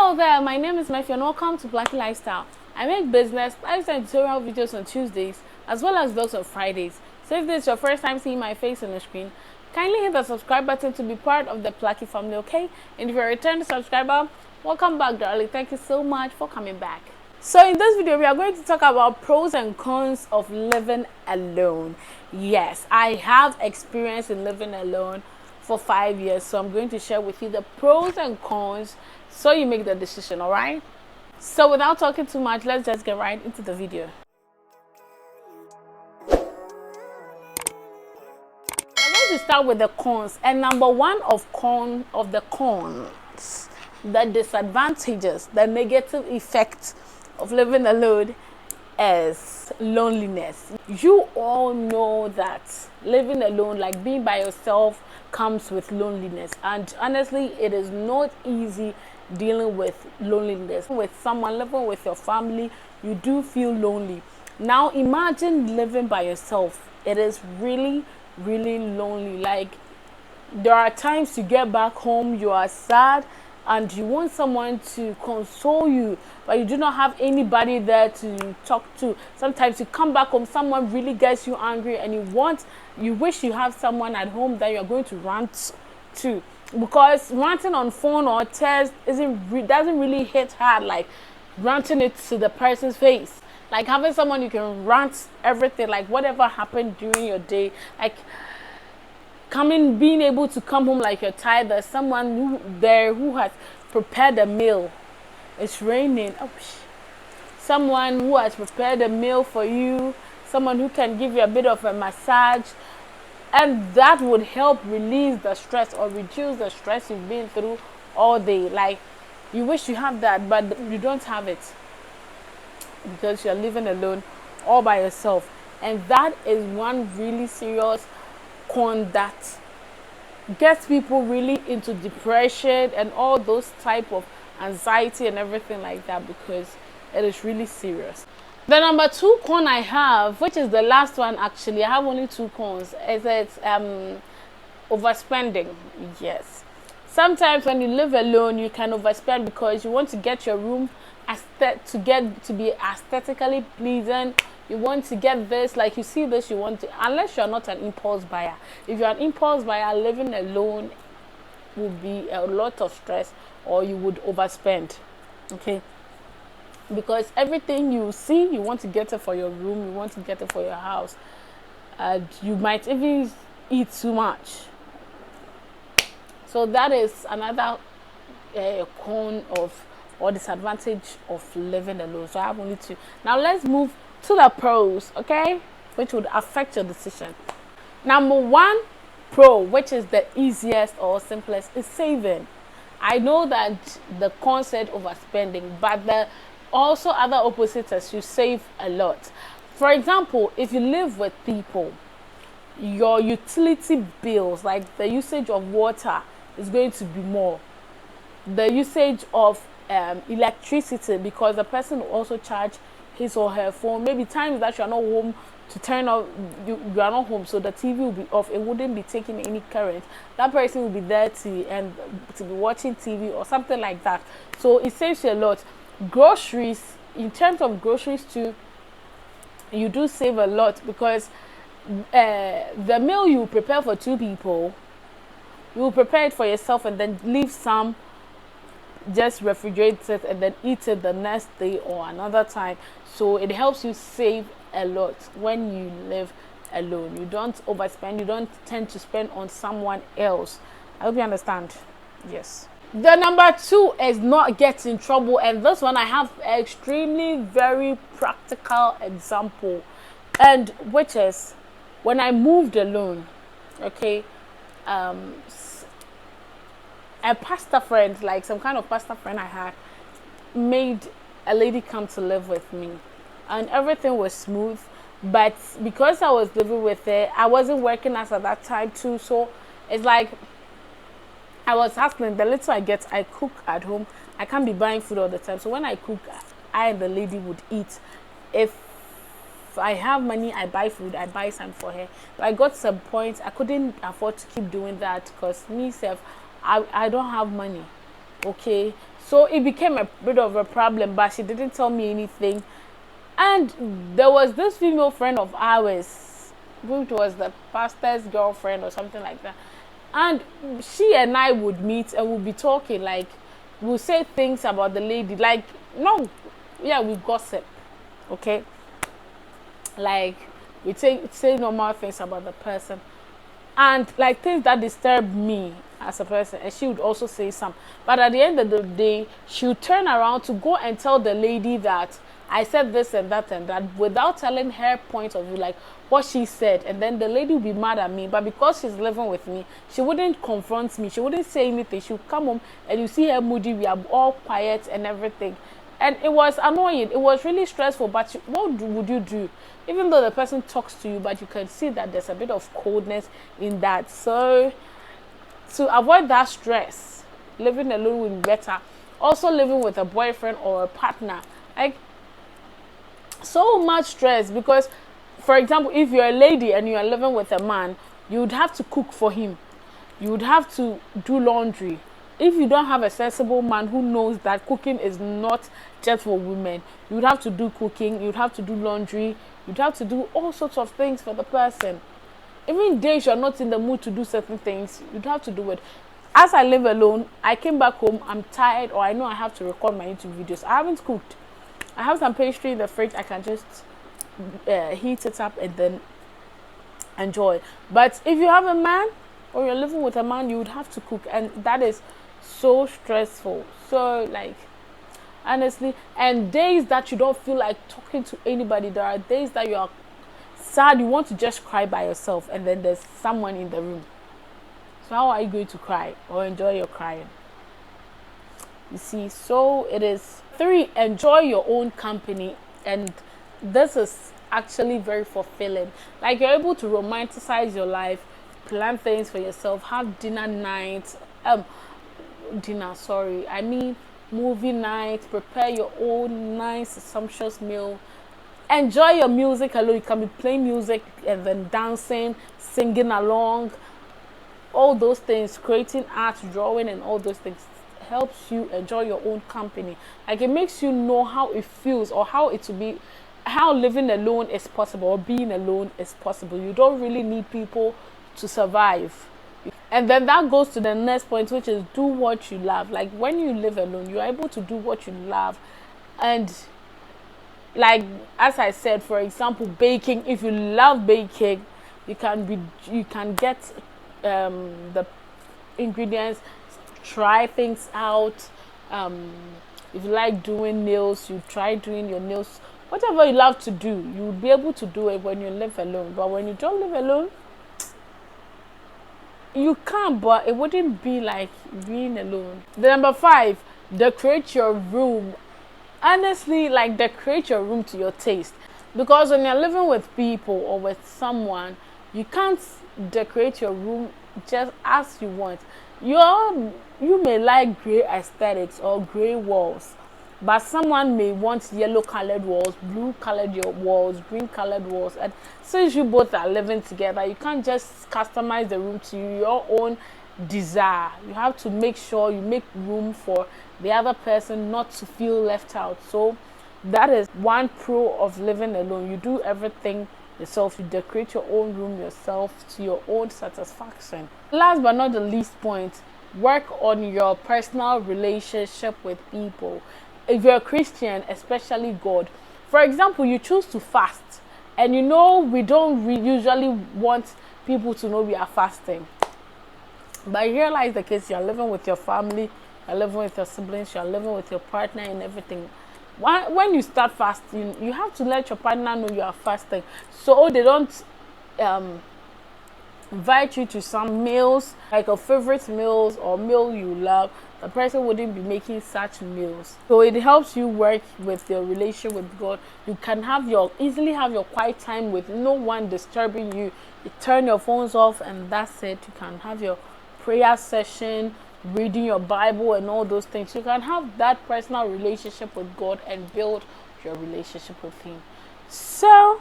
Hello there, my name is Mephi and welcome to Blackie Lifestyle. I make business, lifestyle tutorial videos on Tuesdays as well as those on Fridays. So if this is your first time seeing my face on the screen, kindly hit the subscribe button to be part of the Blackie family, okay? And if you're a return subscriber, welcome back, darling. Thank you so much for coming back. So in this video, we are going to talk about pros and cons of living alone. Yes, I have experience in living alone for 5 years, so I'm going to share with you the pros and cons so you make the decision. All right, so without talking too much, let's just get right into the video. I'm going to start with the cons, and number one of the cons, the disadvantages, the negative effects of living alone is loneliness. You all know that living alone, like being by yourself, comes with loneliness, and honestly it is not easy dealing with loneliness. With someone, living with your family, you do feel lonely. Now imagine living by yourself. It is really lonely. Like, there are times you get back home, you are sad and you want someone to console you, but you do not have anybody there to talk to. Sometimes you come back home, someone really gets you angry, and you wish you have someone at home that you're going to rant to, because ranting on phone or text doesn't really hit hard like ranting it to the person's face. Like having someone you can rant everything, like whatever happened during your day, like being able to come home like you're tired. There's someone who has prepared a meal. It's raining. Oh, someone who has prepared a meal for you. Someone who can give you a bit of a massage, and that would help release the stress or reduce the stress you've been through all day. Like, you wish you have that, but you don't have it because you're living alone all by yourself, and that is one really serious con that gets people really into depression and all those type of anxiety and everything like that, because it is really serious. The number two con I have, which is the last one actually, I have only two cons, is it's overspending. Yes, sometimes when you live alone you can overspend because you want to get your room to be aesthetically pleasing. You want to get this, like you see this, you want to, unless you're not an impulse buyer. If you're an impulse buyer, living alone would be a lot of stress, or you would overspend, okay? Because everything you see, you want to get it for your room, you want to get it for your house, and you might even eat too much. So that is another con of or disadvantage of living alone. So I have only two. Now let's move to the pros, okay, which would affect your decision. Number one pro, which is the easiest or simplest, is saving. I know that the concept of overspending, but the also other opposites is you save a lot. For example, if you live with people, your utility bills, like the usage of water, is going to be more. The usage of electricity, because the person will also charge his or her phone. Maybe times that you are not home to turn off, you are not home, so the TV will be off. It wouldn't be taking any current. That person will be there to be watching TV or something like that. So it saves you a lot. Groceries, in terms of groceries too, you do save a lot, because the meal you prepare for two people, you will prepare it for yourself and then leave some, just refrigerate it and then eat it the next day or another time. So it helps you save a lot when you live alone. You don't overspend, you don't tend to spend on someone else. I hope you understand. Yes. The number two is not get in trouble, and this one I have extremely very practical example, and which is when I moved alone. Okay, a pastor friend, like some kind of pastor friend I had, made a lady come to live with me, and everything was smooth. But because I was living with her, I wasn't working as at that time too, so it's like I was hustling. The little I get, I cook at home. I can't be buying food all the time, so when I cook, I and the lady would eat. If I have money, I buy food, I buy some for her. But I got some points, I couldn't afford to keep doing that, because me self, I don't have money. Okay, So it became a bit of a problem, but she didn't tell me anything. And there was this female friend of ours, which was the pastor's girlfriend or something like that. And she and I would meet and we'll be talking, like, we'll say things about the lady, like, no, yeah, we gossip, okay? Like, we say normal things about the person. And like things that disturb me as a person, and she would also say some. But at the end of the day, she would turn around to go and tell the lady that I said this and that without telling her point of view, like what she said. And then the lady would be mad at me, but because she's living with me, she wouldn't confront me, she wouldn't say anything. She would come home and you see her moody, we are all quiet and everything. And it was annoying, it was really stressful. But would you do? Even though the person talks to you, but you can see that there's a bit of coldness in that. So to avoid that stress, living alone would be better. Also living with a boyfriend or a partner, like, so much stress. Because for example, if you're a lady and you're living with a man, you would have to cook for him, you would have to do laundry. If you don't have a sensible man who knows that cooking is not just for women, you would have to do cooking, you'd have to do laundry, you'd have to do all sorts of things for the person. Even days you're not in the mood to do certain things, you'd have to do it. As I live alone, I came back home, I'm tired, or I know I have to record my YouTube videos. I haven't cooked. I have some pastry in the fridge, I can just heat it up and then enjoy. But if you have a man or you're living with a man, you would have to cook, and that is so stressful. So like, honestly, and days that you don't feel like talking to anybody, there are days that you are sad, you want to just cry by yourself, and then there's someone in the room. So how are you going to cry or enjoy your crying? You see, so it is. 3, enjoy your own company. And this is actually very fulfilling. Like, you're able to romanticize your life, plan things for yourself, have dinner nights, movie night, prepare your own nice sumptuous meal, enjoy your music alone. You can be playing music and then dancing, singing along, all those things, creating art, drawing, and all those things helps you enjoy your own company. Like, it makes you know how it feels, or how it will be, how living alone is possible, or being alone is possible. You don't really need people to survive. And then that goes to the next point, which is do what you love. Like, when you live alone, you're able to do what you love. And like, as I said, for example, baking. If you love baking, you can get the ingredients, try things out. If you like doing nails, you try doing your nails. Whatever you love to do, you will be able to do it when you live alone. But when you don't live alone, you can, but it wouldn't be like being alone. The number 5, decorate your room. Honestly, like, decorate your room to your taste. Because when you're living with people or with someone, you can't decorate your room just as you want. You may like gray aesthetics or gray walls, but someone may want yellow colored walls, blue colored walls, green colored walls. And since you both are living together, you can't just customize the room to your own desire. You have to make sure you make room for the other person not to feel left out. So that is one pro of living alone. You do everything yourself. You decorate your own room yourself to your own satisfaction. Last but not the least point, work on your personal relationship with people. If you're a Christian, especially God, for example, you choose to fast, and you know we don't usually want people to know we are fasting. But you realize the case, you're living with your family, you're living with your siblings, you're living with your partner and everything. When you start fasting, you have to let your partner know you are fasting, so they don't invite you to some meals, like your favorite meals or meal you love. The person wouldn't be making such meals. So it helps you work with your relation with God. You can easily have your quiet time with no one disturbing you. You turn your phones off and that's it. You can have your prayer session, reading your Bible and all those things. You can have that personal relationship with God and build your relationship with Him. So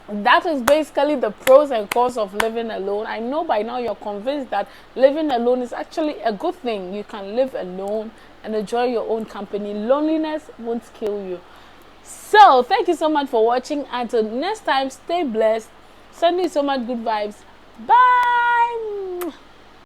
That is basically the pros and cons of living alone. I know by now you're convinced that living alone is actually a good thing. You can live alone and enjoy your own company. Loneliness won't kill you. So, thank you so much for watching. Until next time, stay blessed. Sending you so much good vibes. Bye.